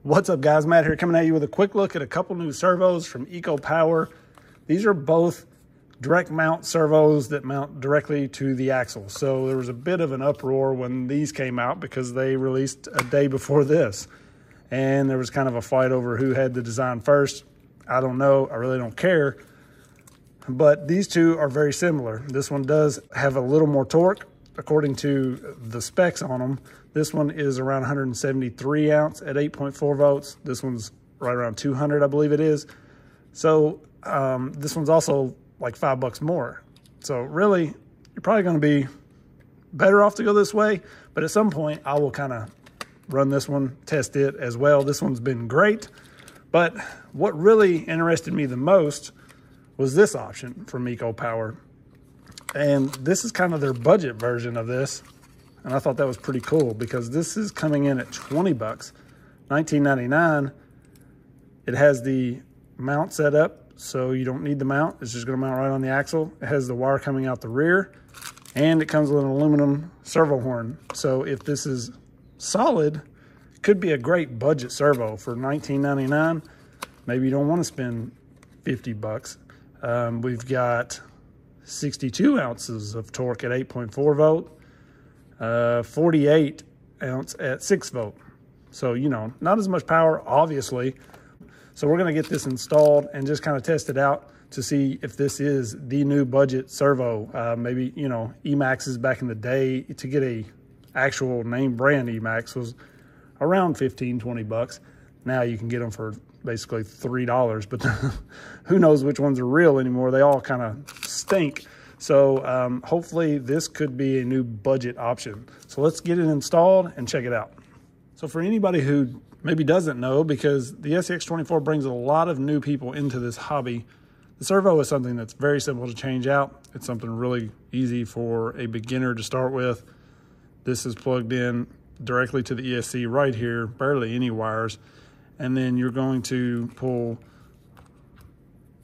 What's up guys, Matt here coming at you with a quick look at a couple new servos from EcoPower. These are both direct mount servos that mount directly to the axle. So there was a bit of an uproar when these came out because they released a day before this. And there was kind of a fight over who had the design first. I don't know, I really don't care. But these two are very similar. This one does have a little more torque according to the specs on them. This one is around 173 ounce at 8.4 volts. This one's right around 200, I believe it is. So this one's also like $5 more. So really, you're probably gonna be better off to go this way, but at some point I will kind of run this one, test it as well. This one's been great, but what really interested me the most was this option from EcoPower. And this is kind of their budget version of this. And I thought that was pretty cool because this is coming in at 20 bucks, $19.99. It has the mount set up, so you don't need the mount. It's just gonna mount right on the axle. It has the wire coming out the rear, and it comes with an aluminum servo horn. So if this is solid, it could be a great budget servo for $19.99. Maybe you don't wanna spend 50 bucks. We've got 62 ounces of torque at 8.4 volt. 48 ounce at 6 volt. So, you know, not as much power, obviously. So we're going to get this installed and just kind of test it out to see if this is the new budget servo. Maybe, you know, Emaxes back in the day, to get a actual name brand Emax was around 15, 20 bucks. Now you can get them for basically $3, but who knows which ones are real anymore. They all kind of stink. So hopefully this could be a new budget option. So let's get it installed and check it out. So for anybody who maybe doesn't know, because the SCX24 brings a lot of new people into this hobby, the servo is something that's very simple to change out. It's something really easy for a beginner to start with. This is plugged in directly to the ESC right here, barely any wires. And then you're going to pull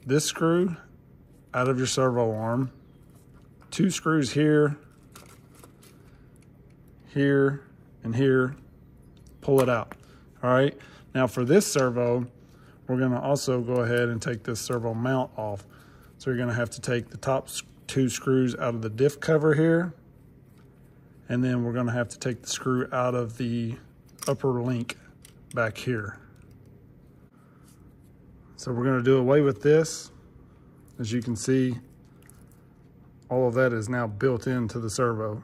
this screw out of your servo arm. 2 screws here, here, and here. Pull it out. All right. Now for this servo, we're going to also go ahead and take this servo mount off. So you're going to have to take the top 2 screws out of the diff cover here. And then we're going to have to take the screw out of the upper link back here. So we're going to do away with this. As you can see, all of that is now built into the servo.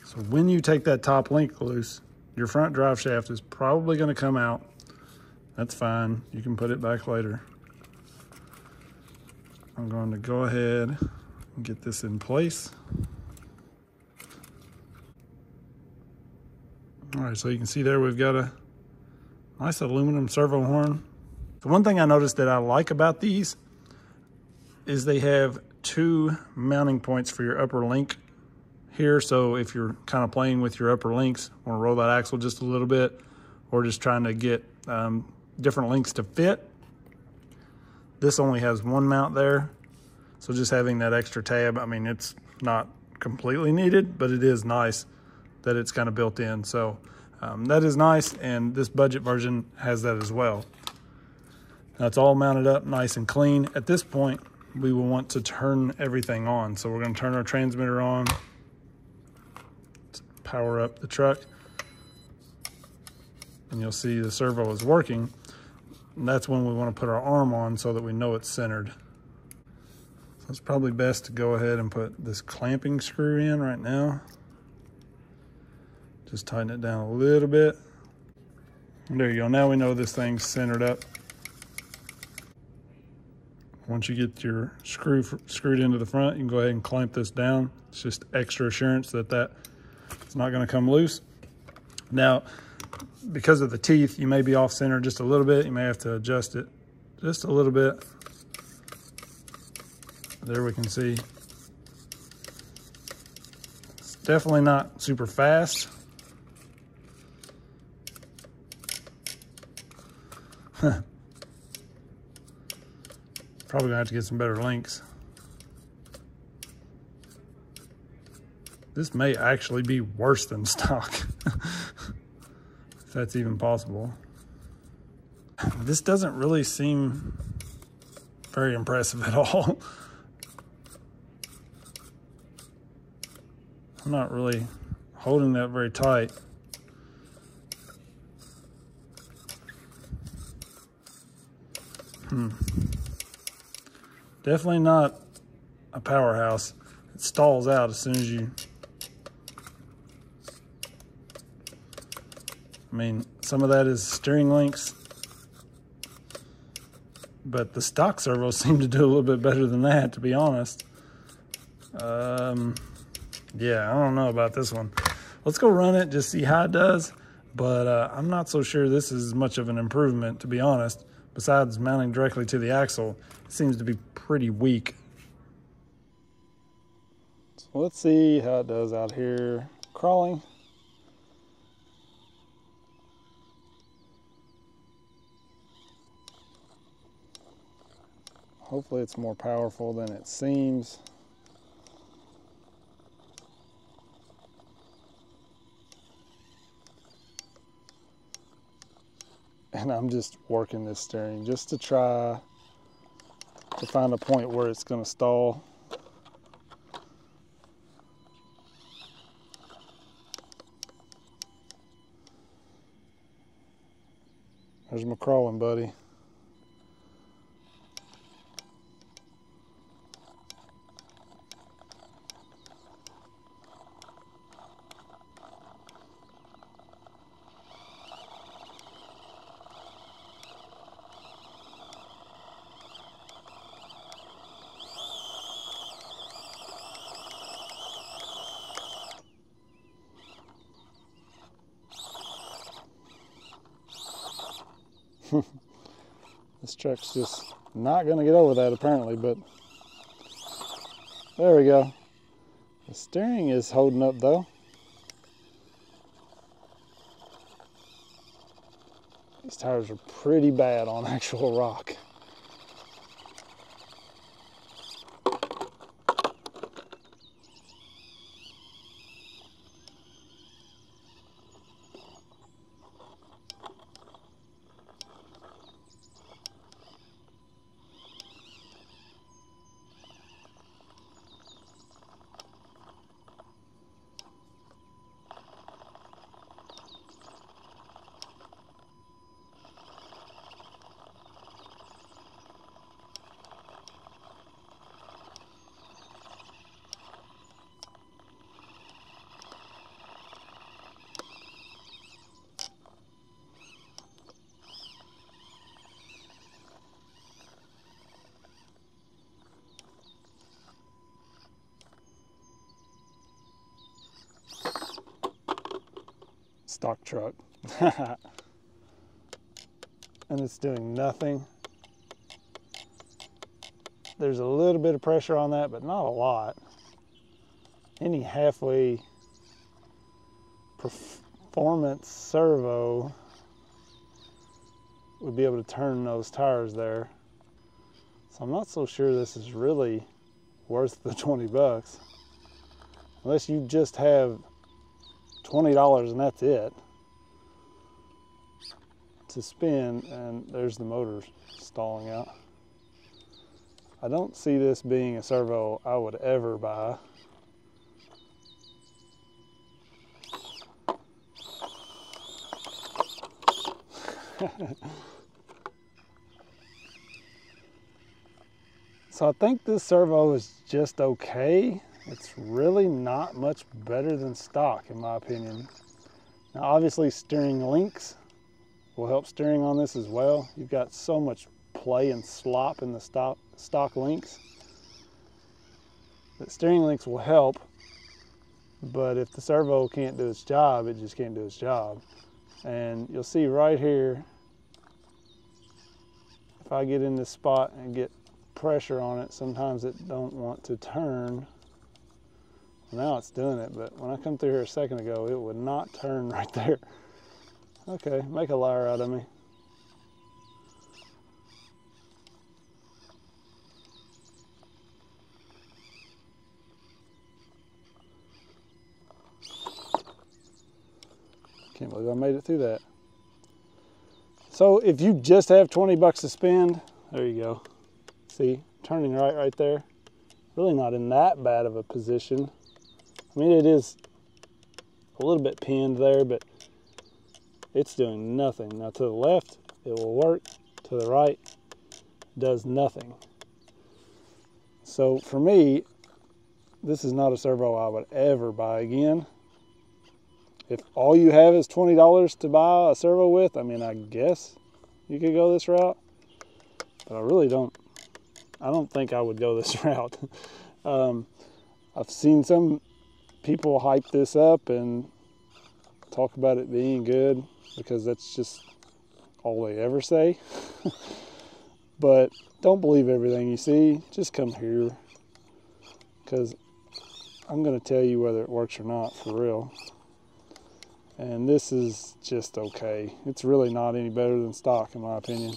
So when you take that top link loose, your front drive shaft is probably going to come out. That's fine. You can put it back later. I'm going to go ahead and get this in place. All right, so you can see there we've got a nice aluminum servo horn. The one thing I noticed that I like about these is they have 2 mounting points for your upper link here. So if you're kind of playing with your upper links, want to roll that axle just a little bit, or just trying to get different links to fit, this only has 1 mount there. So just having that extra tab, I mean, it's not completely needed, but it is nice that it's kind of built in. So that is nice, and this budget version has that as well. Now it's all mounted up nice and clean. At this point, we will want to turn everything on. So we're going to turn our transmitter on, power up the truck, and you'll see the servo is working. And that's when we want to put our arm on so that we know it's centered. So it's probably best to go ahead and put this clamping screw in right now. Just tighten it down a little bit. And there you go. Now we know this thing's centered up. Once you get your screw screwed into the front, you can go ahead and clamp this down. It's just extra assurance that it's not going to come loose. Now, because of the teeth, you may be off center just a little bit. You may have to adjust it just a little bit. There we can see. It's definitely not super fast. Probably gonna have to get some better links. This may actually be worse than stock, if that's even possible. This doesn't really seem very impressive at all. I'm not really holding that very tight. Definitely not a powerhouse. It stalls out as soon as you... I mean, some of that is steering links, but the stock servos seem to do a little bit better than that, to be honest. Yeah, I don't know about this one. Let's go run it, just see how it does. But I'm not so sure this is much of an improvement, to be honest. Besides mounting directly to the axle, it seems to be pretty weak. So let's see how it does out here crawling. Hopefully it's more powerful than it seems. And I'm just working this steering just to try to find a point where it's going to stall. There's my crawling buddy. This truck's just not going to get over that apparently, but there we go. The steering is holding up though. These tires are pretty bad on actual rock. Stock truck. And it's doing nothing. There's a little bit of pressure on that, but not a lot. Any halfway performance servo would be able to turn those tires there. So I'm not so sure this is really worth the 20 bucks. Unless you just have $20 and that's it to spin, and there's the motor stalling out. I don't see this being a servo I would ever buy. So I think this servo is just okay. It's really not much better than stock in my opinion. Now obviously steering links will help steering on this as well. You've got so much play and slop in the stock links that steering links will help, but if the servo can't do its job, it just can't do its job. And you'll see right here, if I get in this spot and get pressure on it, sometimes it don't want to turn. Now it's doing it, but when I come through here a second ago, it would not turn right there. Okay, make a liar out of me. Can't believe I made it through that. So if you just have 20 bucks to spend, there you go. See, turning right there. Really not in that bad of a position. I mean, it is a little bit pinned there, but it's doing nothing. Now to the left, it will work. To the right, does nothing. So for me, this is not a servo I would ever buy again. If all you have is $20 to buy a servo with, I mean, I guess you could go this route, but I don't think I would go this route. I've seen some people hype this up and talk about it being good because that's just all they ever say. But don't believe everything you see. Just come here, because I'm going to tell you whether it works or not for real. And this is just okay. It's really not any better than stock in my opinion.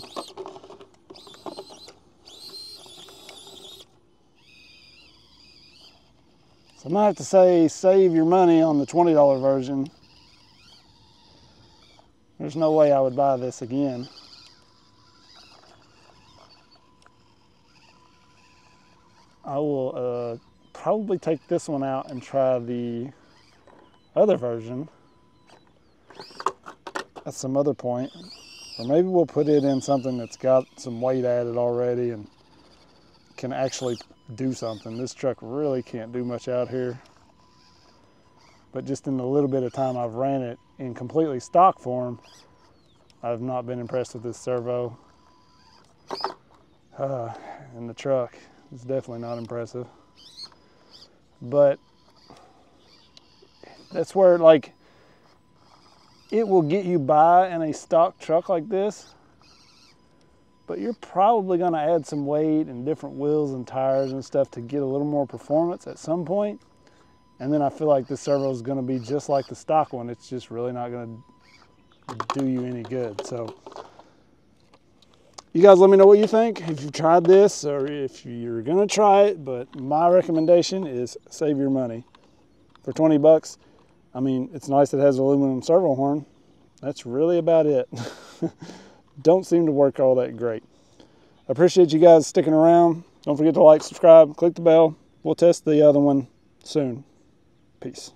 So I might have to say save your money on the $20 version. There's no way I would buy this again. I will probably take this one out and try the other version at some other point. Or maybe we'll put it in something that's got some weight added already and can actually do something. This truck really can't do much out here. But just in the little bit of time I've ran it in completely stock form, I've not been impressed with this servo. And the truck is definitely not impressive. But that's where, like, it will get you by in a stock truck like this, but you're probably going to add some weight and different wheels and tires and stuff to get a little more performance at some point. And then I feel like this servo is going to be just like the stock one. It's just really not going to do you any good. So you guys let me know what you think, if you've tried this or if you're going to try it. But my recommendation is save your money. For 20 bucks, I mean, it's nice it has an aluminum servo horn. That's really about it. Don't seem to work all that great. I appreciate you guys sticking around. Don't forget to like, subscribe, click the bell. We'll test the other one soon. Peace.